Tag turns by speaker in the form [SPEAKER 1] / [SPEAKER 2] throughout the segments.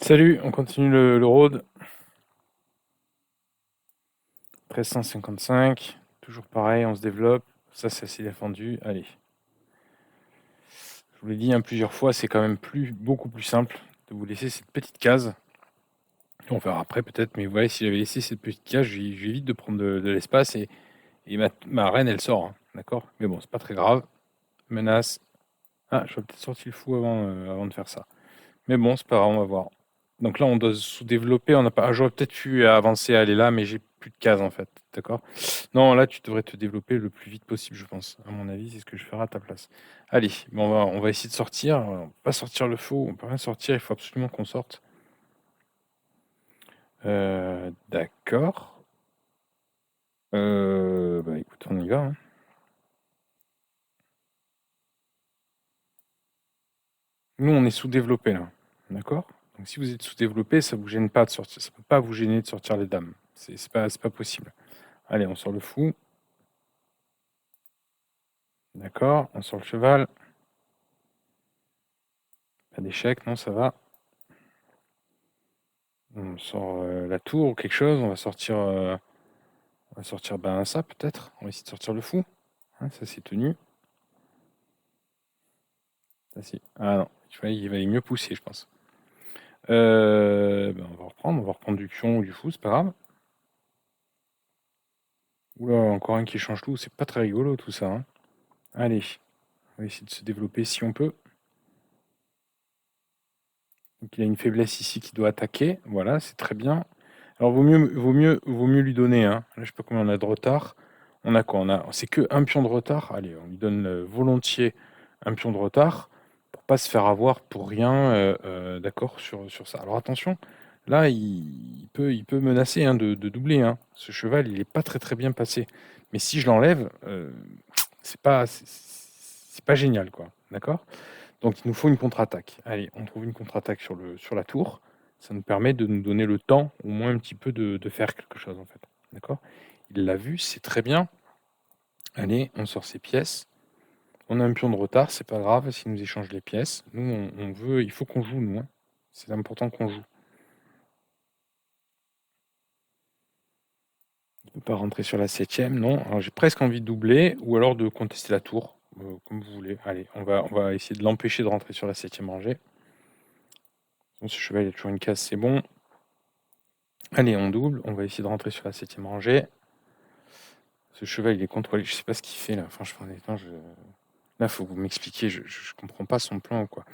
[SPEAKER 1] Salut, on continue le road. 1355, toujours pareil, on se développe. Ça, c'est assez défendu. Allez. Je vous l'ai dit plusieurs fois, c'est quand même beaucoup plus simple de vous laisser cette petite case. On verra après peut-être, mais vous voyez, si j'avais laissé cette petite case, j'évite de prendre de l'espace et ma reine, elle sort. D'accord. Mais bon, c'est pas très grave. Menace. Ah, j'aurais peut-être sorti le fou avant de faire ça. Mais bon, c'est pas grave, on va voir. Donc là, on doit sous-développer. On n'a pas. J'aurais peut-être pu avancer, aller là, mais j'ai plus de cases en fait. D'accord? Non, là, tu devrais te développer le plus vite possible, je pense. À mon avis, c'est ce que je ferai à ta place. Allez, bon, on va essayer de sortir. On peut pas sortir le faux, on peut rien sortir. Il faut absolument qu'on sorte. D'accord. Bah écoute, on y va. Nous, on est sous-développé là. D'accord? Donc si vous êtes sous-développé, ça vous gêne pas de sortir. Ça peut pas vous gêner de sortir les dames. C'est pas possible. Allez, on sort le fou. D'accord, on sort le cheval. Pas d'échec, non, ça va. On sort la tour ou quelque chose. On va sortir ça peut-être. On va essayer de sortir le fou. Ça c'est tenu. Ça, si. Ah non, il va mieux pousser, je pense. On va reprendre du pion ou du fou, c'est pas grave. Oula, encore un qui change tout. C'est pas très rigolo tout ça. Allez, on va essayer de se développer si on peut. Donc il a une faiblesse ici qui doit attaquer. Voilà, c'est très bien. Alors vaut mieux lui donner. Là, je sais pas combien on a de retard. On a quoi? C'est que un pion de retard. Allez, on lui donne volontiers un pion de retard pour pas se faire avoir pour rien. D'accord sur ça. Alors attention, là il peut menacer de doubler. Ce cheval, il est pas très très bien passé. Mais si je l'enlève, c'est pas génial quoi. D'accord? Donc il nous faut une contre-attaque. Allez, on trouve une contre-attaque sur la tour. Ça nous permet de nous donner le temps, au moins un petit peu, de faire quelque chose en fait. D'accord? Il l'a vu, c'est très bien. Allez, on sort ses pièces. On a un pion de retard, c'est pas grave s'il nous échange les pièces. Nous, on veut, il faut qu'on joue, nous. C'est important qu'on joue. Il ne peut pas rentrer sur la 7e, non. Alors j'ai presque envie de doubler, ou alors de contester la tour, comme vous voulez. Allez, on va essayer de l'empêcher de rentrer sur la 7e rangée. Bon, ce cheval, il a toujours une case, c'est bon. Allez, on double. On va essayer de rentrer sur la 7e rangée. Ce cheval, il est contrôlé. Je sais pas ce qu'il fait là. Franchement, honnêtement, là, faut que vous m'expliquiez. Je comprends pas son plan ou quoi.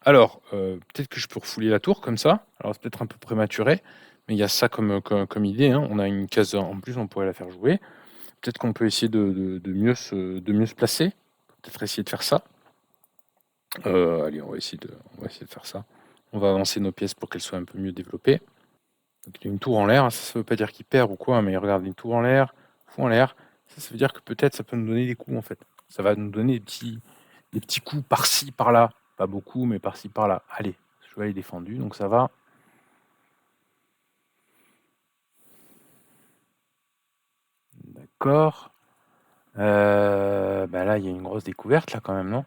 [SPEAKER 1] Alors, peut-être que je peux refouler la tour comme ça. Alors, c'est peut-être un peu prématuré, mais il y a ça comme idée. On a une case en plus, on pourrait la faire jouer. Peut-être qu'on peut essayer de mieux se placer. Peut-être essayer de faire ça. Allez, on va essayer de faire ça. On va avancer nos pièces pour qu'elles soient un peu mieux développées. Donc, il y a une tour en l'air. Ça ne veut pas dire qu'il perd ou quoi, mais regarde, une tour en l'air, fou en l'air. Ça veut dire que peut-être ça peut nous donner des coups en fait. Ça va nous donner des petits coups par-ci, par-là. Pas beaucoup, mais par-ci, par-là. Allez, ce cheval est défendu, donc ça va. D'accord. Bah là, il y a une grosse découverte là quand même, non?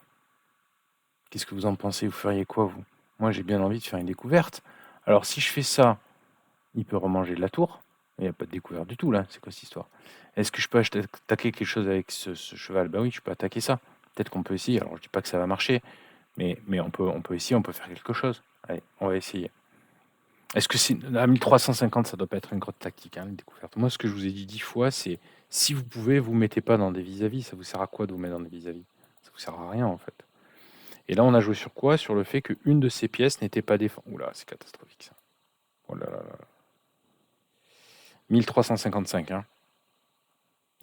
[SPEAKER 1] Qu'est-ce que vous en pensez? Vous feriez quoi, vous? Moi, j'ai bien envie de faire une découverte. Alors, si je fais ça, il peut remanger de la tour. Il n'y a pas de découverte du tout là. C'est quoi cette histoire? Est-ce que je peux attaquer quelque chose avec ce cheval? Bah oui, je peux attaquer ça. Peut-être qu'on peut essayer. Alors, je dis pas que ça va marcher, mais on peut essayer, on peut faire quelque chose. Allez, on va essayer. Est-ce que c'est à 1350, ça doit pas être une grosse tactique, les découvertes. Moi, ce que je vous ai dit 10 fois, c'est si vous pouvez, vous mettez pas dans des vis-à-vis. Ça vous sert à quoi de vous mettre dans des vis-à-vis? Ça vous sert à rien en fait. Et là, on a joué sur quoi? Sur le fait qu'une de ces pièces n'était pas défendue. Oula, c'est catastrophique ça. Oh là là là. 1355,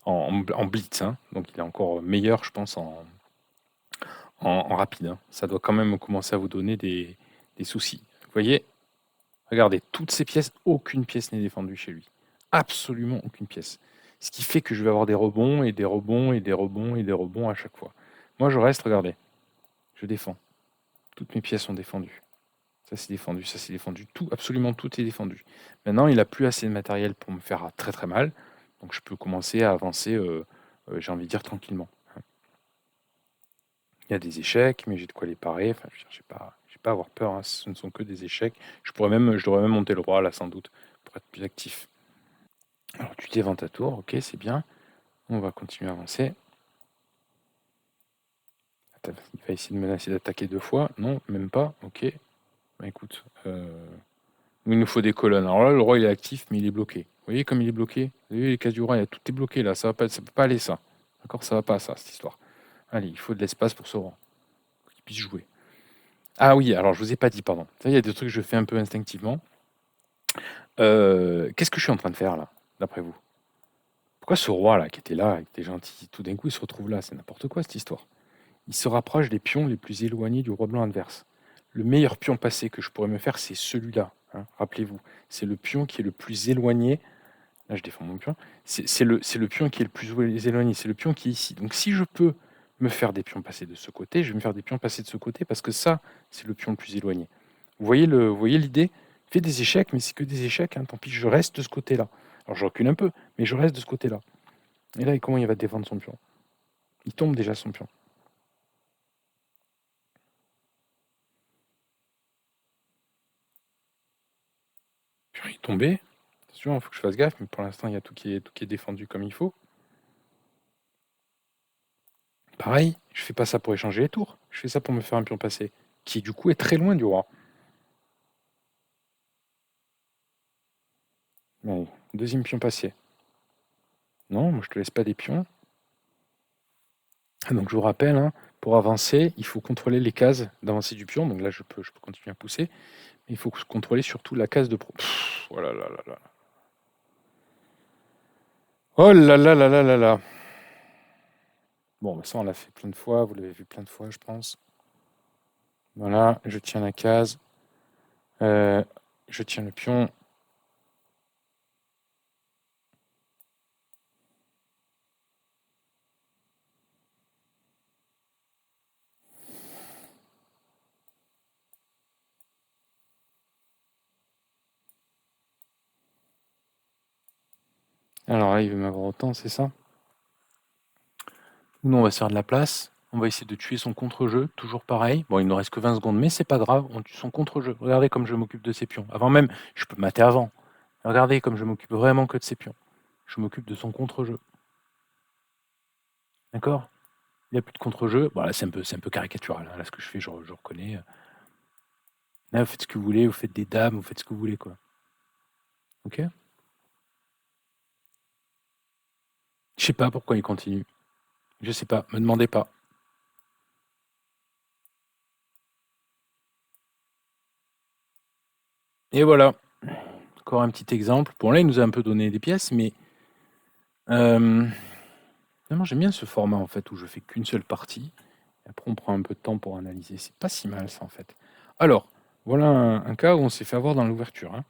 [SPEAKER 1] en blitz. Donc il est encore meilleur, je pense, en rapide. Ça doit quand même commencer à vous donner des soucis. Vous voyez, regardez, toutes ces pièces, aucune pièce n'est défendue chez lui. Absolument aucune pièce. Ce qui fait que je vais avoir des rebonds et des rebonds et des rebonds et des rebonds à chaque fois. Moi, je reste, regardez, je défends. Toutes mes pièces sont défendues. Ça c'est défendu, ça c'est défendu. Tout, absolument tout est défendu. Maintenant, il n'a plus assez de matériel pour me faire très très mal. Donc je peux commencer à avancer, j'ai envie de dire, tranquillement. Il y a des échecs, mais j'ai de quoi les parer. Enfin, je n'ai J'ai pas à avoir peur, hein, ce ne sont que des échecs. Je devrais même monter le roi là sans doute, pour être plus actif. Alors tu dévends ta tour, ok, c'est bien. On va continuer à avancer. Attends, il va essayer de menacer d'attaquer 2 fois. Non, même pas, ok. Bah écoute, il nous faut des colonnes. Alors là, le roi il est actif, mais il est bloqué. Vous voyez comme il est bloqué? Vous voyez les cases du roi, tout est bloqué là, ça peut pas aller ça. D'accord, ça va pas ça, cette histoire. Allez, il faut de l'espace pour ce roi, pour qu'il puisse jouer. Ah oui, alors je vous ai pas dit, pardon. Ça, il y a des trucs que je fais un peu instinctivement. Qu'est-ce que je suis en train de faire là, d'après vous? Pourquoi ce roi là, qui était là, qui était gentil, tout d'un coup il se retrouve là? C'est n'importe quoi cette histoire. Il se rapproche des pions les plus éloignés du roi blanc adverse. Le meilleur pion passé que je pourrais me faire, c'est celui-là, hein, rappelez-vous. C'est le pion qui est le plus éloigné. Là, je défends mon pion. C'est le pion qui est le plus éloigné. C'est le pion qui est ici. Donc, si je peux me faire des pions passer de ce côté, je vais me faire des pions passer de ce côté parce que ça, c'est le pion le plus éloigné. Vous voyez l'idée? Fais des échecs, mais c'est que des échecs. Hein, tant pis, je reste de ce côté-là. Alors, je recule un peu, mais je reste de ce côté-là. Et là, comment il va défendre son pion? Il tombe déjà son pion. Pion est tombé. Attention, il faut que je fasse gaffe, mais pour l'instant, il y a tout qui est défendu comme il faut. Pareil, je fais pas ça pour échanger les tours. Je fais ça pour me faire un pion passé, qui du coup est très loin du roi. Allez, deuxième pion passé. Non, moi je te laisse pas des pions. Donc je vous rappelle, hein, pour avancer, il faut contrôler les cases d'avancée du pion. Donc là, je peux continuer à pousser. Mais il faut contrôler surtout la case de pro. Oh là là là là. Oh là là là là là là. Bon, bah ça on l'a fait plein de fois. Vous l'avez vu plein de fois, je pense. Voilà, je tiens la case. Je tiens le pion. Alors là, il veut m'avoir autant, c'est ça? Nous, on va se faire de la place. On va essayer de tuer son contre-jeu, toujours pareil. Bon, il ne reste que 20 secondes, mais c'est pas grave, on tue son contre-jeu. Regardez comme je m'occupe de ses pions. Avant même, je peux mater avant. Regardez comme je m'occupe vraiment que de ses pions. Je m'occupe de son contre-jeu. D'accord? Il n'y a plus de contre-jeu. Bon, là, c'est un peu caricatural. Hein. Là, ce que je fais, je reconnais. Là, vous faites ce que vous voulez, vous faites des dames, vous faites ce que vous voulez, quoi. Ok? Je sais pas pourquoi il continue. Je sais pas, me demandez pas. Et voilà. Encore un petit exemple. Bon, là, il nous a un peu donné des pièces, mais non, j'aime bien ce format en fait où je fais qu'une seule partie. Et après, on prend un peu de temps pour analyser. C'est pas si mal ça en fait. Alors, voilà un cas où on s'est fait avoir dans l'ouverture, hein,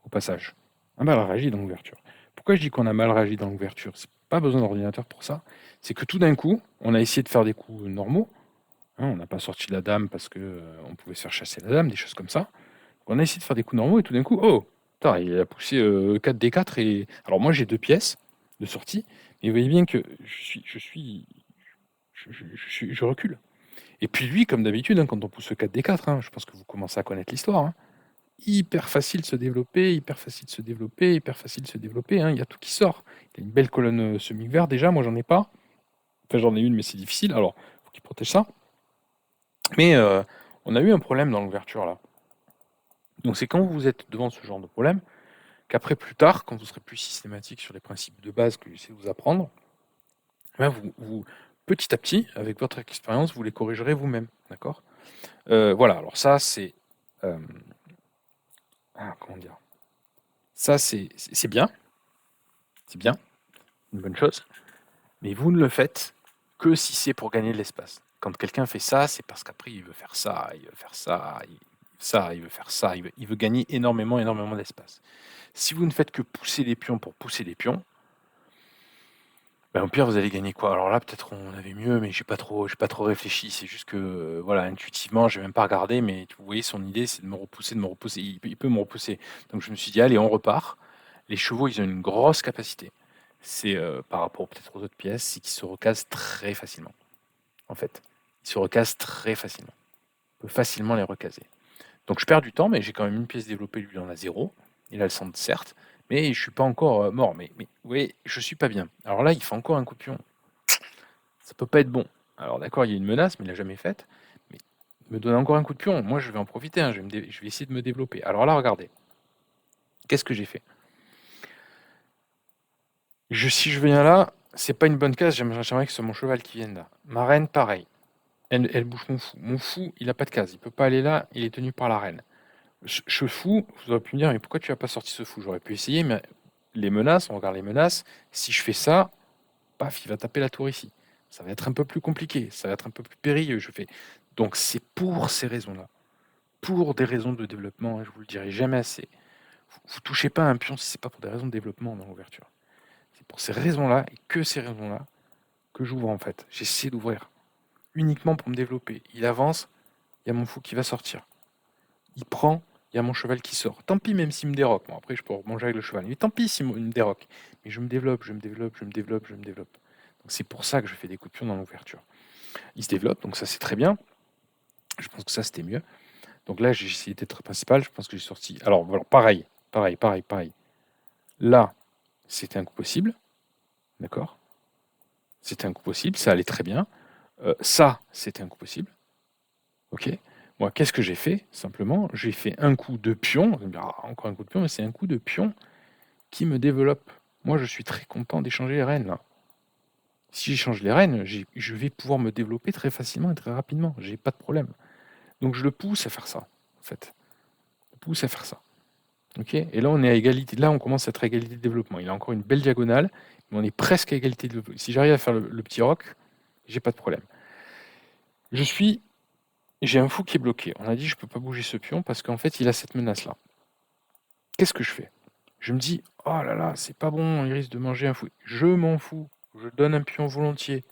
[SPEAKER 1] au passage. Un mal réagi dans l'ouverture. Pourquoi je dis qu'on a mal réagi dans l'ouverture? C'est pas besoin d'ordinateur pour ça. C'est que tout d'un coup, on a essayé de faire des coups normaux. Hein, on n'a pas sorti la dame parce que on pouvait se faire chasser la dame, des choses comme ça. On a essayé de faire des coups normaux et tout d'un coup, oh, putain, il a poussé 4D4 et. Alors moi j'ai 2 pièces de sortie, et vous voyez bien que je recule. Et puis lui, comme d'habitude, hein, quand on pousse le 4D4, hein, je pense que vous commencez à connaître l'histoire. Hein, hyper facile de se développer, hyper facile de se développer, hyper facile de se développer. Hein, il y a tout qui sort. Il y a une belle colonne semi-vert déjà, moi j'en ai pas. Enfin j'en ai une, mais c'est difficile. Alors, faut qu'il protège ça. Mais on a eu un problème dans l'ouverture là. Donc c'est quand vous êtes devant ce genre de problème qu'après, plus tard, quand vous serez plus systématique sur les principes de base que j'essaie de vous apprendre, ben petit à petit, avec votre expérience, vous les corrigerez vous-même. D'accord? Voilà, alors ça, c'est. euh, comment dire? Ça, c'est bien. C'est bien, une bonne chose. Mais vous ne le faites que si c'est pour gagner de l'espace. Quand quelqu'un fait ça, c'est parce qu'après, il veut faire ça, il veut faire ça, il veut faire ça, il veut gagner énormément, énormément d'espace. Si vous ne faites que pousser les pions pour pousser les pions, ben, au pire, vous allez gagner quoi? Alors là, peut-être on avait mieux, mais j'ai pas trop réfléchi. C'est juste que, voilà, intuitivement, j'ai même pas regardé, mais vous voyez, son idée, c'est de me repousser, de me repousser. Il peut me repousser. Donc je me suis dit, allez, on repart. Les chevaux, ils ont une grosse capacité. C'est par rapport peut-être aux autres pièces, c'est qu'ils se recasent très facilement. En fait, ils se recasent très facilement. On peut facilement les recaser. Donc je perds du temps, mais j'ai quand même une pièce développée, lui il en a 0. Il a le centre certes, mais je suis pas encore mort. Mais vous voyez, je suis pas bien. Alors là, il fait encore un coup de pion. Ça peut pas être bon. Alors d'accord, il y a une menace, mais il l'a jamais faite. Mais il me donne encore un coup de pion. Moi, je vais en profiter. Hein, je vais essayer de me développer. Alors là, regardez. Qu'est-ce que j'ai fait? Si je viens là, c'est pas une bonne case. J'aimerais que ce soit mon cheval qui vienne là. Ma reine, pareil. Elle bouge mon fou. Mon fou, il a pas de case. Il peut pas aller là. Il est tenu par la reine. Ce fou, vous auriez pu me dire, mais pourquoi tu as pas sorti ce fou? J'aurais pu essayer, mais les menaces, on regarde les menaces. Si je fais ça, paf, il va taper la tour ici. Ça va être un peu plus compliqué. Ça va être un peu plus périlleux. Donc c'est pour ces raisons-là. Pour des raisons de développement, hein, je vous le dirai jamais assez. Vous touchez pas à un pion si c'est pas pour des raisons de développement dans l'ouverture. C'est pour ces raisons-là et que ces raisons-là que j'ouvre en fait. J'essaie d'ouvrir uniquement pour me développer. Il avance, il y a mon fou qui va sortir. Il prend, il y a mon cheval qui sort. Tant pis même s'il me déroque. Bon, après je peux manger avec le cheval. Mais tant pis s'il me déroque. Mais je me développe, je me développe, je me développe, je me développe. Donc c'est pour ça que je fais des coups de pion dans l'ouverture. Il se développe, donc ça c'est très bien. Je pense que ça c'était mieux. Donc là j'ai essayé d'être principal, je pense que j'ai sorti. Alors voilà, pareil. Là, c'était un coup possible. D'accord? C'était un coup possible, ça allait très bien. Ça, c'était un coup possible. Ok. Moi, qu'est-ce que j'ai fait? Simplement, j'ai fait un coup de pion. Vous allez me dire, ah, encore un coup de pion, mais c'est un coup de pion qui me développe. Moi, je suis très content d'échanger les rênes, là. Si j'échange les rênes, je vais pouvoir me développer très facilement et très rapidement. J'ai pas de problème. Donc, je le pousse à faire ça, en fait. Je le pousse à faire ça. Ok. Et là, on est à égalité. Là, on commence à être à égalité de développement. Il a encore une belle diagonale, mais on est presque à égalité de développement. Si j'arrive à faire le petit roc, j'ai pas de problème. J'ai un fou qui est bloqué. On a dit je peux pas bouger ce pion parce qu'en fait il a cette menace là. Qu'est-ce que je fais? Je me dis oh là là, c'est pas bon, il risque de manger un fou. Je m'en fous. Je donne un pion volontiers.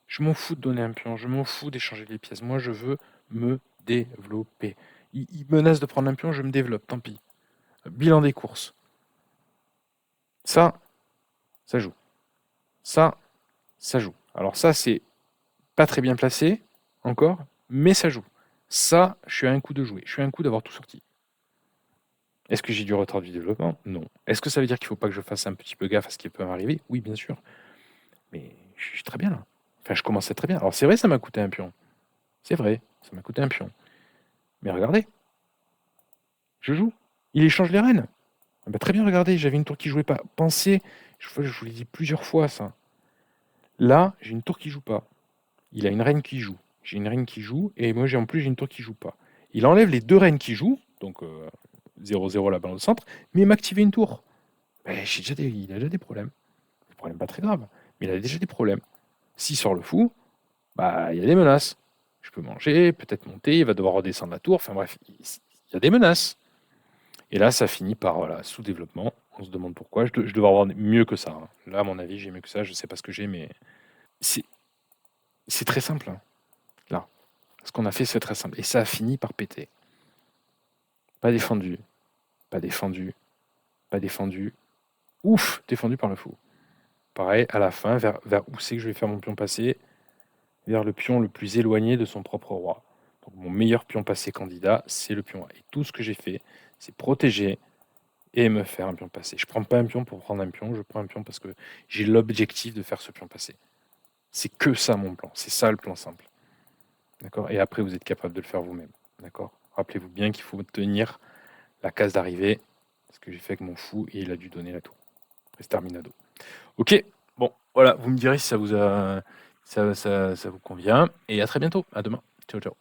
[SPEAKER 1] Je m'en fous de donner un pion. Je m'en fous d'échanger les pièces. Moi je veux me développer. Il menace de prendre un pion, je me développe. Tant pis. Bilan des courses. Ça, ça joue. Ça, ça joue. Alors ça c'est pas très bien placé encore, mais ça joue. Ça, je suis à un coup de jouer. Je suis à un coup d'avoir tout sorti. Est-ce que j'ai du retard du développement? Non. Est-ce que ça veut dire qu'il ne faut pas que je fasse un petit peu gaffe à ce qui peut m'arriver? Oui, bien sûr. Mais je suis très bien là. Enfin, je commençais très bien. Alors c'est vrai, ça m'a coûté un pion. C'est vrai, ça m'a coûté un pion. Mais regardez, je joue. Il échange les rênes. Ah bah, très bien, regardez, j'avais une tour qui jouait pas. Pensez, je vous l'ai dit plusieurs fois ça. Là, j'ai une tour qui joue pas. Il a une reine qui joue. J'ai une reine qui joue, et moi en plus j'ai une tour qui joue pas. Il enlève les deux reines qui jouent, donc 0-0 là-bas dans le centre, mais il m'a activé une tour. Ben, il a déjà des problèmes. Des problèmes pas très graves, mais il a déjà des problèmes. S'il sort le fou, bah il y a des menaces. Je peux manger, peut-être monter, il va devoir redescendre la tour, enfin bref, il y a des menaces. Et là, ça finit par voilà, sous-développement. On se demande pourquoi. Je devrais avoir mieux que ça, hein. Là, à mon avis, j'ai mieux que ça. Je sais pas ce que j'ai, mais c'est c'est très simple, hein, là. Ce qu'on a fait, c'est très simple. Et ça a fini par péter. Pas défendu, pas défendu, pas défendu. Ouf, défendu par le fou. Pareil, à la fin, vers où c'est que je vais faire mon pion passer? Vers le pion le plus éloigné de son propre roi. Donc mon meilleur pion passé candidat, c'est le pion A. Et tout ce que j'ai fait, c'est protéger et me faire un pion passé. Je prends pas un pion pour prendre un pion, je prends un pion parce que j'ai l'objectif de faire ce pion passé. C'est que ça mon plan, c'est ça le plan simple. D'accord? Et après, vous êtes capable de le faire vous-même. D'accord? Rappelez-vous bien qu'il faut tenir la case d'arrivée, ce que j'ai fait avec mon fou, et il a dû donner la tour. Exterminado. Ok, bon, voilà, vous me direz si ça vous convient, et à très bientôt, à demain. Ciao, ciao.